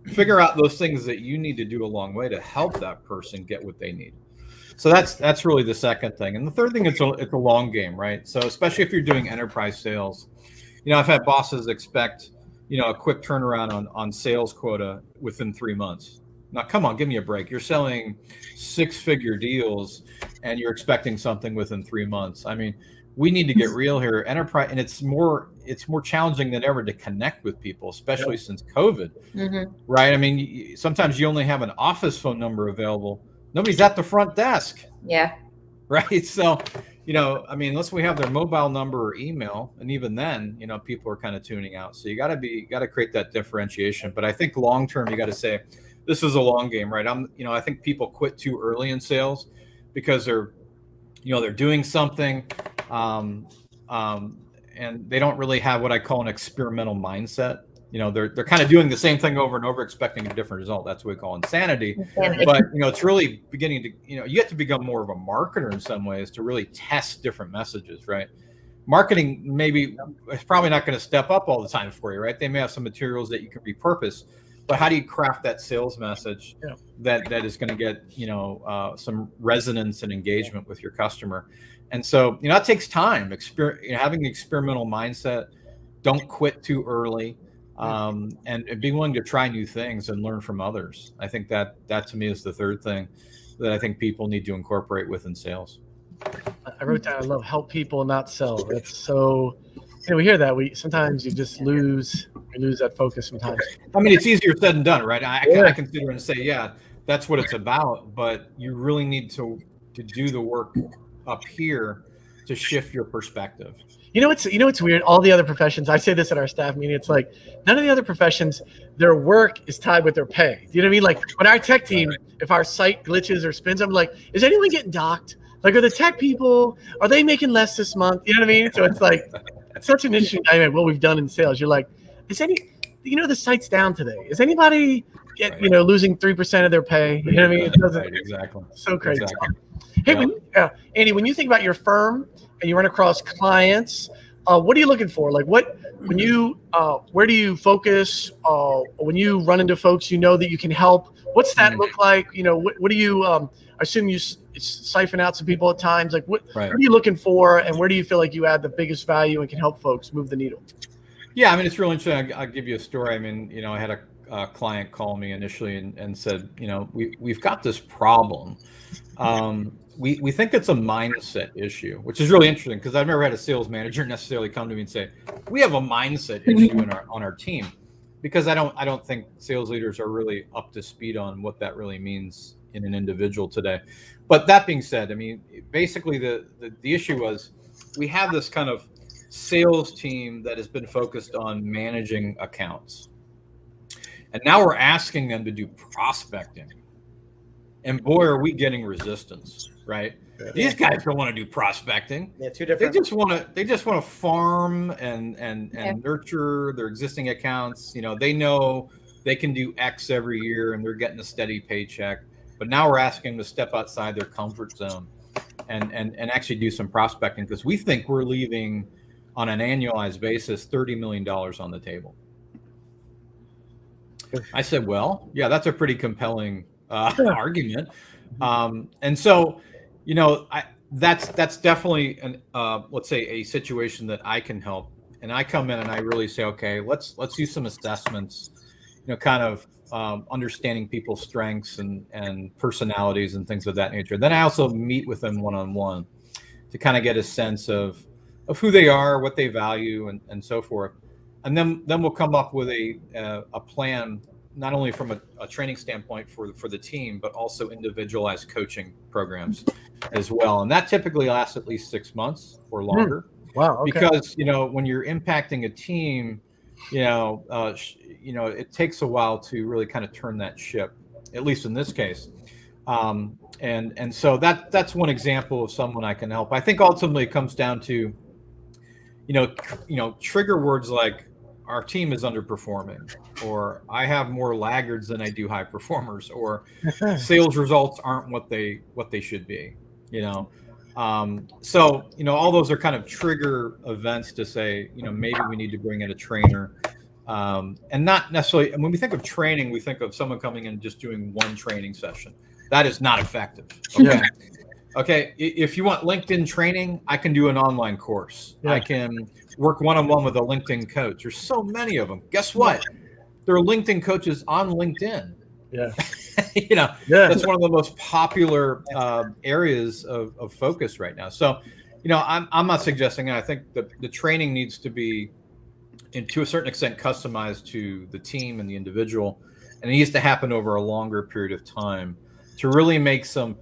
figure out those things that you need to do along the way to help that person get what they need. So that's really the second thing. And the third thing, it's a long game, right? So especially if you're doing enterprise sales, I've had bosses expect, a quick turnaround on sales quota within 3 months. Now, come on, give me a break. You're selling 6-figure deals and you're expecting something within 3 months. I mean, we need to get real here. Enterprise, and it's more challenging than ever to connect with people, especially since COVID, right? I mean, sometimes you only have an office phone number available. Nobody's at the front desk. Yeah. Right. So, unless we have their mobile number or email, and even then, people are kind of tuning out. So you got to create that differentiation. But I think long term, you got to say, this is a long game, right? I think people quit too early in sales because they're doing something, and they don't really have what I call an experimental mindset. They're kind of doing the same thing over and over, expecting a different result. That's what we call insanity. But it's really beginning to, you have to become more of a marketer in some ways to really test different messages, right? Marketing maybe is probably not going to step up all the time for you, right? They may have some materials that you can repurpose, but how do you craft that sales message that is going to get some resonance and engagement with your customer? And so that takes time. Having an experimental mindset, don't quit too early, and be willing to try new things and learn from others. I think that to me is the third thing that I think people need to incorporate within sales. I wrote down, I love help people, not sell. That's so. We hear that. Sometimes you just lose that focus sometimes. I mean, it's easier said than done, right? I can sit here and say, yeah, that's what it's about, but you really need to do the work up here to shift your perspective. It's weird. All the other professions, I say this at our staff meeting, it's like none of the other professions, their work is tied with their pay. Do you know what I mean? Like when our tech team, if our site glitches or spins, I'm like, is anyone getting docked? Like, are the tech people, are they making less this month? You know what I mean? So it's like, it's such an interesting dynamic, what we've done in sales. You're like, the site's down today. Is anybody losing 3% of their pay? You know what I mean? It doesn't, right, exactly. So crazy. Exactly. Hey, Andy, when you think about your firm and you run across clients, what are you looking for? Like where do you focus? When you run into folks, that you can help, what's that look like? What do you, I assume you siphon out some people at times. Like what are you looking for, and where do you feel like you add the biggest value and can help folks move the needle? Yeah, I mean, it's really interesting. I'll give you a story. I mean, I had a client call me initially and said, we've got this problem. We think it's a mindset issue, which is really interesting because I've never had a sales manager necessarily come to me and say, we have a mindset issue on our team, because I don't think sales leaders are really up to speed on what that really means in an individual today. But that being said, I mean, basically the issue was we have this kind of sales team that has been focused on managing accounts. And now we're asking them to do prospecting. And boy, are we getting resistance, right? Yeah. These guys don't want to do prospecting. Yeah, two different. They just want to farm and nurture their existing accounts. They know they can do X every year and they're getting a steady paycheck. But now we're asking them to step outside their comfort zone and actually do some prospecting, because we think we're leaving on an annualized basis $30 million on the table. I said, well, yeah, that's a pretty compelling argument. And so, that's definitely let's say a situation that I can help. And I come in and I really say, okay, let's do some assessments, kind of understanding people's strengths and personalities and things of that nature. Then I also meet with them one-on-one to kind of get a sense of who they are, what they value, and so forth. And then we'll come up with a plan, not only from a training standpoint for the team, but also individualized coaching programs as well. And that typically lasts at least 6 months or longer. Wow. Okay. Because, when you're impacting a team, it takes a while to really kind of turn that ship, at least in this case. And so that's one example of someone I can help. I think ultimately it comes down to, trigger words like our team is underperforming, or I have more laggards than I do high performers, or sales results aren't what they should be, So, all those are kind of trigger events to say, maybe we need to bring in a trainer. And not necessarily, and when we think of training, we think of someone coming in and just doing one training session. That is not effective. Okay. Okay. If you want LinkedIn training, I can do an online course. Yeah. I can work one-on-one with a LinkedIn coach. There's so many of them. Guess what? There are LinkedIn coaches on LinkedIn. Yeah. That's one of the most popular areas of focus right now. So, I'm not suggesting, I think the training needs to be, and to a certain extent, customized to the team and the individual, and it needs to happen over a longer period of time to really make some,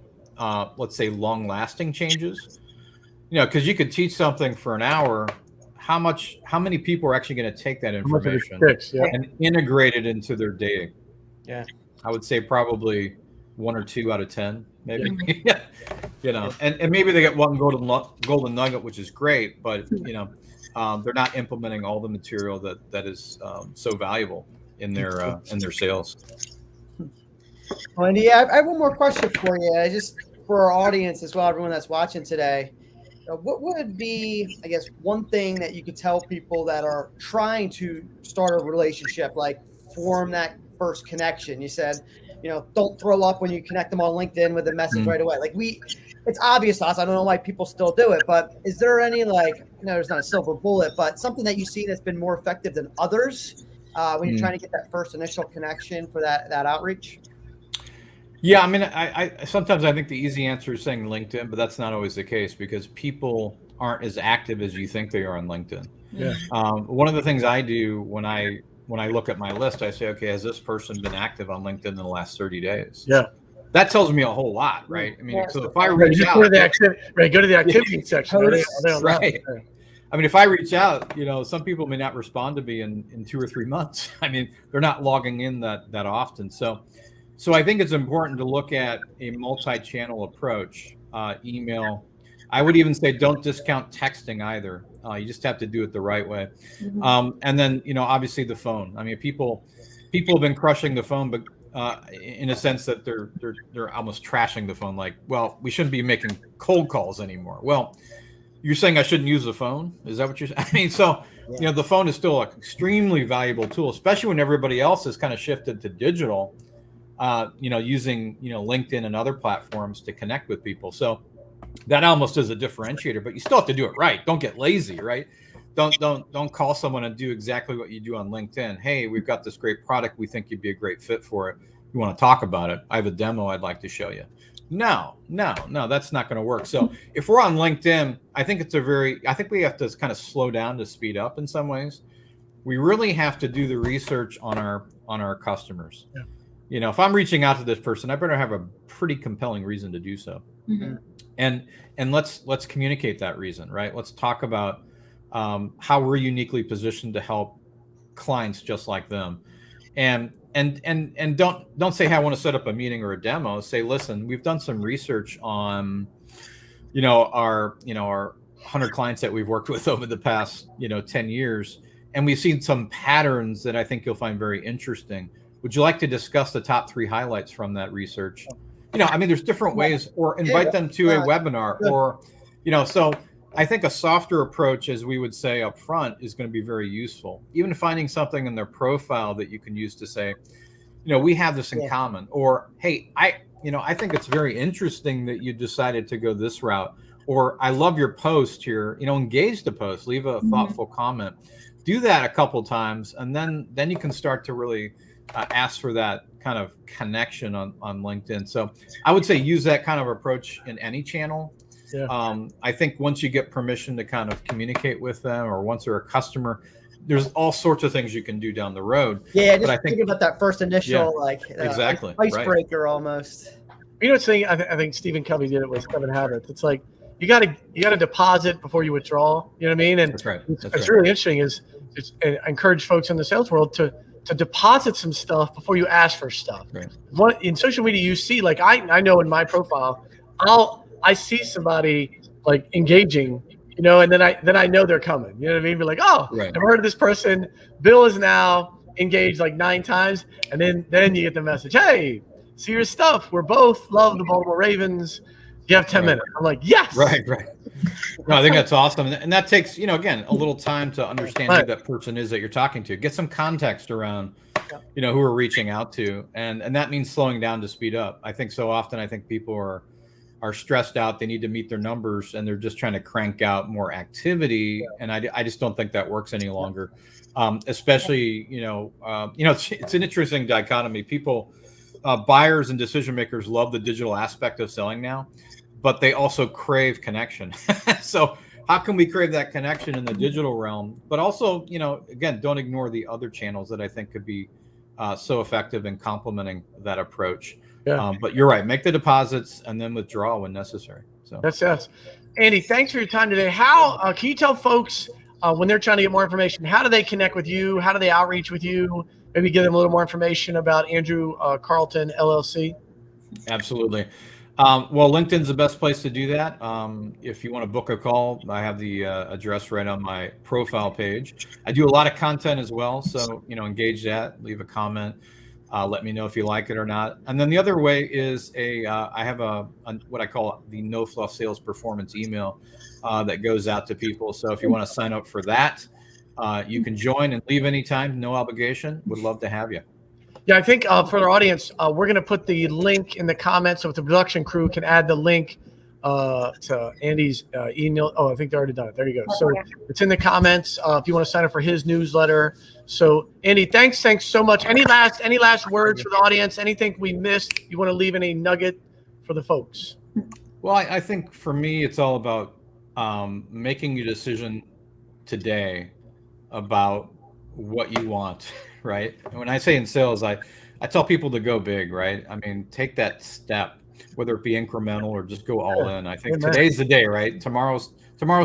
let's say, long-lasting changes. Because you could teach something for an hour. How many people are actually going to take that information and integrate it into their day? Yeah, I would say probably 1 or 2 out of 10, maybe. And maybe they get one golden nugget, which is great, but they're not implementing all the material that is so valuable in their sales. Well, Andy, I have one more question for you, just for our audience as well, everyone that's watching today. What would be, I guess, one thing that you could tell people that are trying to start a relationship, like form that first connection? You said, don't throw up when you connect them on LinkedIn with a message right away. Like it's obvious to us. I don't know why people still do it, but is there any there's not a silver bullet, but something that you see that's been more effective than others when you're trying to get that first initial connection for that outreach? Yeah, I mean, I sometimes I think the easy answer is saying LinkedIn, but that's not always the case because people aren't as active as you think they are on LinkedIn. Yeah. One of the things I do when I look at my list, I say, okay, has this person been active on LinkedIn in the last 30 days? Yeah. That tells me a whole lot, right? I mean, so if I reach out, go to the activity section. Right. I mean, if I reach out, some people may not respond to me in 2 or 3 months. I mean, they're not logging in that often. So I think it's important to look at a multi-channel approach, email. I would even say don't discount texting either. You just have to do it the right way. Mm-hmm. And then, obviously the phone. I mean, people have been crushing the phone, but in a sense that they're almost trashing the phone. Like, well, we shouldn't be making cold calls anymore. Well, you're saying I shouldn't use the phone? Is that what you're saying? I mean, so, the phone is still an extremely valuable tool, especially when everybody else has kind of shifted to digital. Using, LinkedIn and other platforms to connect with people. So that almost is a differentiator, but you still have to do it right. Don't get lazy, right? Don't call someone and do exactly what you do on LinkedIn. Hey, we've got this great product. We think you'd be a great fit for it. You want to talk about it? I have a demo I'd like to show you. No, that's not going to work. So if we're on LinkedIn, I think we have to kind of slow down to speed up in some ways. We really have to do the research on our customers. Yeah. If I'm reaching out to this person, I better have a pretty compelling reason to do so. Mm-hmm. And let's communicate that reason, right? Let's talk about how we're uniquely positioned to help clients just like them. And don't say, hey, I want to set up a meeting or a demo. Say, listen, we've done some research on, our 100 clients that we've worked with over the past, 10 years. And we've seen some patterns that I think you'll find very interesting. Would you like to discuss the top 3 highlights from that research? There's different ways, or invite them to a webinar, or, so I think a softer approach, as we would say up front, is going to be very useful. Even finding something in their profile that you can use to say, we have this in common, or, hey, I think it's very interesting that you decided to go this route, or I love your post here, engage the post, leave a thoughtful comment, do that a couple times. And then you can start to really ask for that kind of connection on LinkedIn. So I would say use that kind of approach in any channel. Yeah. I think once you get permission to kind of communicate with them, or once they're a customer, there's all sorts of things you can do down the road. Yeah, just thinking about that first initial exactly icebreaker almost. It's the thing. I think Stephen Covey did it with 7 Habits. It's like you got to deposit before you withdraw. You know what I mean? And That's right. It's really interesting is I encourage folks in the sales world to deposit some stuff before you ask for stuff. Right. In social media, you see, like I know in my profile, I see somebody like engaging, you know, and then I know they're coming. You know what I mean? Be like, oh, Right. I've heard of this person. Bill is now engaged like 9 times, and then you get the message, hey, see your stuff. We're both love the Baltimore Ravens. You have 10 minutes. I'm like, yes. Right. No, I think that's awesome. And that takes, you know, again, a little time to understand who that person is that you're talking to. Get some context around, you know, who we're reaching out to. And that means slowing down to speed up. I think so often, people are stressed out. They need to meet their numbers and they're just trying to crank out more activity. And I just don't think that works any longer. Especially, it's an interesting dichotomy. People, buyers and decision makers love the digital aspect of selling now, but they also crave connection. So how can we crave that connection in the digital realm? But also, again, don't ignore the other channels that I think could be so effective in complementing that approach. Yeah. But you're right. Make the deposits and then withdraw when necessary. So that's Andy, thanks for your time today. How can you tell folks when they're trying to get more information, how do they connect with you? How do they outreach with you? Maybe give them a little more information about Andrew Carlton, LLC. Absolutely. Well, LinkedIn's the best place to do that. If you want to book a call, I have the address right on my profile page. I do a lot of content as well. So, engage that, leave a comment, let me know if you like it or not. And then the other way is I have what I call the No Fluff Sales Performance email that goes out to people. So if you want to sign up for that, you can join and leave anytime, no obligation. Would love to have you. Yeah, I think for our audience, we're going to put the link in the comments so if the production crew can add the link to Andy's email. Oh, I think they already done it. There you go. So it's in the comments if you want to sign up for his newsletter. So Andy, thanks so much. Any last words for the audience? Anything we missed? You want to leave any nugget for the folks? Well, I think for me, it's all about making a decision today about what you want, right? And when I say in sales, I tell people to go big, right? I mean, take that step, whether it be incremental or just go all in. I think today's the day, right? Tomorrow's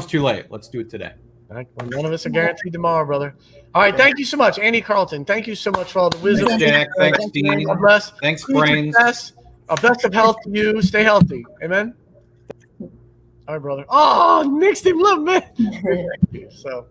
too late. Let's do it today. Well, none of us are guaranteed tomorrow, brother. All right, thank you so much, Andy Carlton. Thank you so much for all the wisdom. Thanks, Jack. Thanks, Dean. God bless. Thanks, Brains. Best of health to you. Stay healthy. Amen. All right, brother. Oh, next him, love, man. So.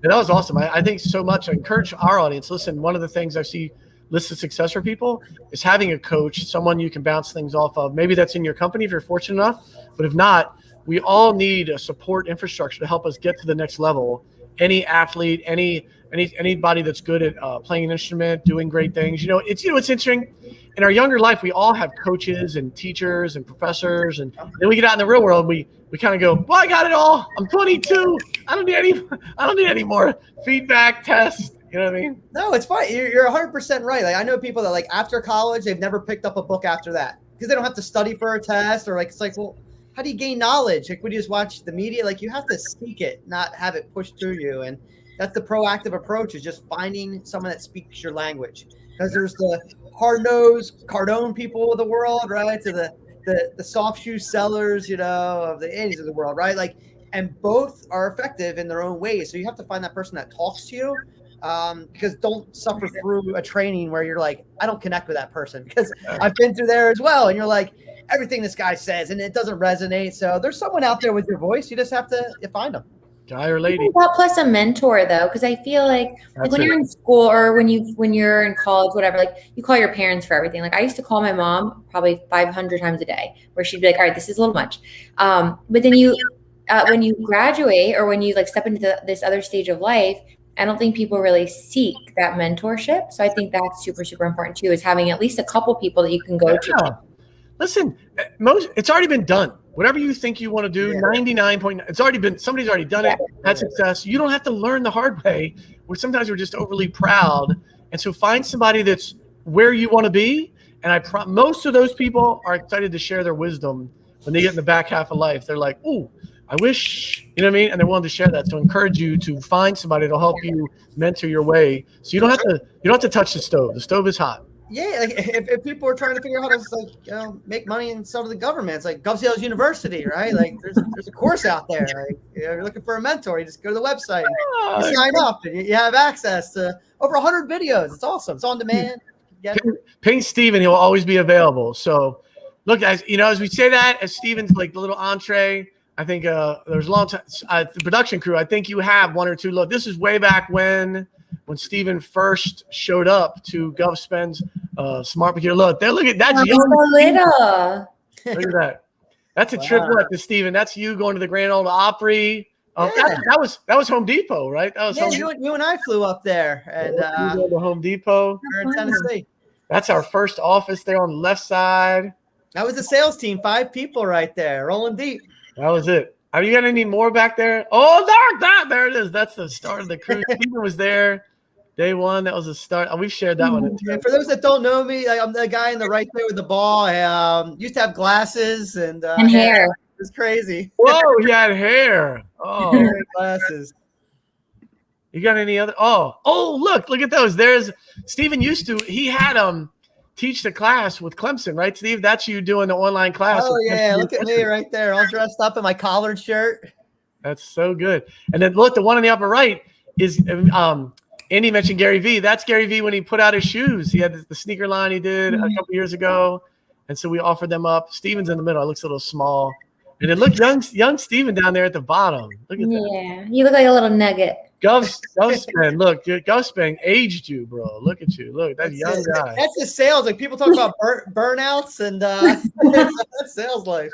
And that was awesome. I think so much. I encourage our audience. Listen, one of the things I see listed success for people is having a coach, someone you can bounce things off of. Maybe that's in your company if you're fortunate enough. But if not, we all need a support infrastructure to help us get to the next level. Any athlete, anybody that's good at playing an instrument, doing great things. It's interesting. In our younger life, we all have coaches and teachers and professors, and then we get out in the real world. We kind of go, well, I got it all. I'm 22. I don't need any more feedback tests. You know what I mean? No, it's fine. You're 100% right. Like I know people that like after college, they've never picked up a book after that because they don't have to study for a test or it's like, well, how do you gain knowledge? Like, would you just watch the media? Like, you have to seek it, not have it pushed through you. And that's the proactive approach, is just finding someone that speaks your language. Because there's the hard-nosed Cardone people of the world, right? To the soft shoe sellers, of the Andes of the world, right? Like, and both are effective in their own ways. So you have to find that person that talks to you. Because don't suffer through a training where you're like, I don't connect with that person, because I've been through there as well. And you're like, everything this guy says, and it doesn't resonate. So there's someone out there with your voice. You just have to find them. Guy or lady. Plus a mentor, though, because I feel like when you're in school or when you're in college, whatever, like you call your parents for everything. Like I used to call my mom probably 500 times a day, where she'd be like, all right, this is a little much. But then when you graduate or when you like step into this other stage of life, I don't think people really seek that mentorship. So I think that's super, super important too, is having at least a couple people that you can go to. Listen, it's already been done. Whatever you think you want to do, 99.9, it's already been, somebody's already done it, had success. You don't have to learn the hard way, where sometimes we're just overly proud. And so find somebody that's where you want to be. And most of those people are excited to share their wisdom when they get in the back half of life. They're like, ooh, I wish, you know what I mean? And they're willing to share that. So encourage you to find somebody that'll help you mentor your way. So you don't have to touch the stove. The stove is hot. Yeah, like if people are trying to figure out how to make money and sell to the government, it's like GovSales University, right? Like there's a course out there. Like you're looking for a mentor, you just go to the website, and you sign up, and you have access to over 100 videos. It's awesome. It's on demand. Ping Steven, he'll always be available. So look, as we say that, as Steven's like the little entree, I think there's a long time. The production crew, I think you have one or two. Look, this is way back when Steven first showed up to GovSpend's Smart Procure. Look, there. Look at that. So little. Look at that. That's a trip to Steven. That's you going to the Grand Ole Opry. That was Home Depot, right? That was you and I flew up there, and you go to Home Depot. We're in Tennessee. That's our first office there on the left side. That was the sales team, 5 people right there, rolling deep. That was it. Have you got any more back there? Oh, there it is. That's the start of the crew. Steven was there day one. That was the start. We've shared that one. And for those that don't know me, I'm the guy in the right there with the ball. I used to have glasses and hair. It was crazy. Whoa, he had hair. Oh, glasses. You got any other? Oh, look at those. There's Steven he had teach the class with Clemson, right, Steve? That's you doing the online class. Oh, yeah. Look at me right there, all dressed up in my collared shirt. That's so good. And then look, the one on the upper right is Andy mentioned Gary Vee. That's Gary Vee when he put out his shoes. He had the sneaker line he did a couple years ago. And so we offered them up. Steven's in the middle. It looks a little small. And then look, young Steven down there at the bottom. Look at that. Yeah, you look like a little nugget. GovSpend, look, GovSpend aged you, bro. Look at you. Look, that young guy. That's the sales. Like people talk about burnouts and that's sales life.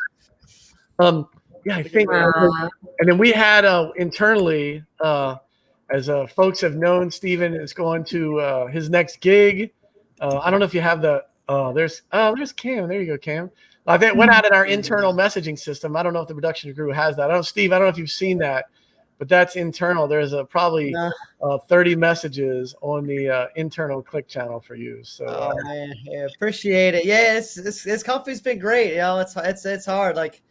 Yeah, I think. And then we had internally, as folks have known, Steven is going to his next gig. I don't know if you have there's Cam. There you go, Cam. I think it went out in our internal messaging system. I don't know if the production crew has that. Steve, I don't know if you've seen that. But that's internal. There's probably 30 messages on the internal Click channel for you. So, man, appreciate it. Yeah, this company's been great. It's hard. Like,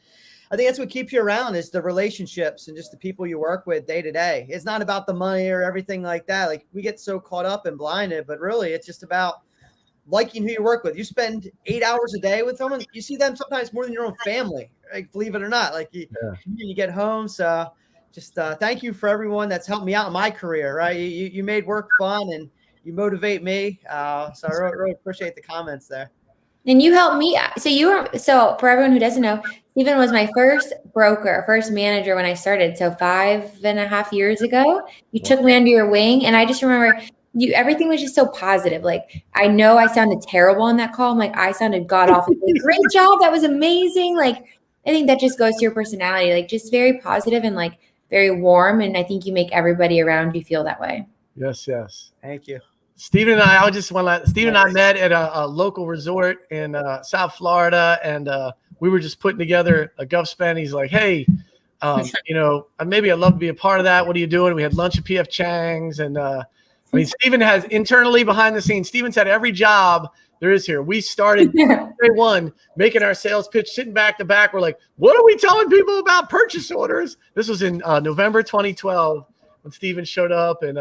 I think that's what keeps you around is the relationships and just the people you work with day to day. It's not about the money or everything like that. Like, we get so caught up and blinded, but really, it's just about liking who you work with. You spend 8 hours a day with them, and you see them sometimes more than your own family. Like, believe it or not. Like, you get home, so. Just thank you for everyone that's helped me out in my career, right? You made work fun and you motivate me. So I really appreciate the comments there. And you helped me. So for everyone who doesn't know, Steven was my first first manager when I started. So 5.5 years ago, you took me under your wing. And I just remember everything was just so positive. Like, I know I sounded terrible on that call. I'm like, I sounded god awful. Great job. That was amazing. Like, I think that just goes to your personality, like just very positive and like, very warm, and I think you make everybody around you feel that way. Yes. Thank you. Steven and I, Steven and I met at a local resort in South Florida, and we were just putting together a GovSpend. He's like, hey, maybe I'd love to be a part of that. What are you doing? We had lunch at PF Chang's, and Steven has internally behind the scenes. Steven's had every job there is here. We started day one making our sales pitch, sitting back to back. We're like, what are we telling people about purchase orders? This was in November 2012 when Steven showed up, and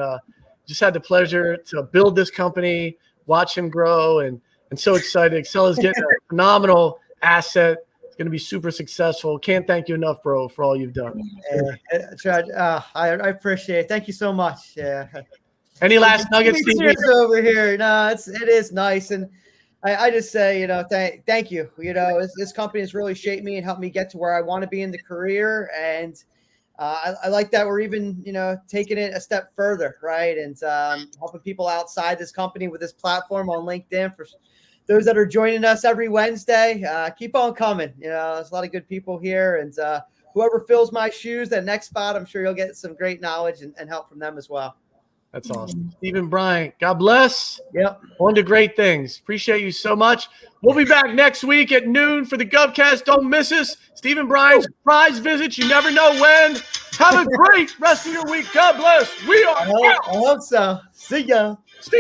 just had the pleasure to build this company, watch him grow, and so excited. Excel is getting a phenomenal asset. It's going to be super successful. Can't thank you enough, bro, for all you've done. I appreciate it. Thank you so much. Yeah. Any last nuggets, Steve? Over here? No, it is nice, and I just say, thank you. This company has really shaped me and helped me get to where I want to be in the career, and I like that we're even, taking it a step further, right? And helping people outside this company with this platform on LinkedIn. For those that are joining us every Wednesday, keep on coming. There's a lot of good people here, and whoever fills my shoes, that next spot, I'm sure you'll get some great knowledge and help from them as well. That's awesome. Steven Bryant, God bless. Yep. On to great things. Appreciate you so much. We'll be back next week at noon for the GovCast. Don't miss us. Steven Bryant's surprise visit. You never know when. Have a great rest of your week. God bless. We are out. I hope so. See ya. Steven.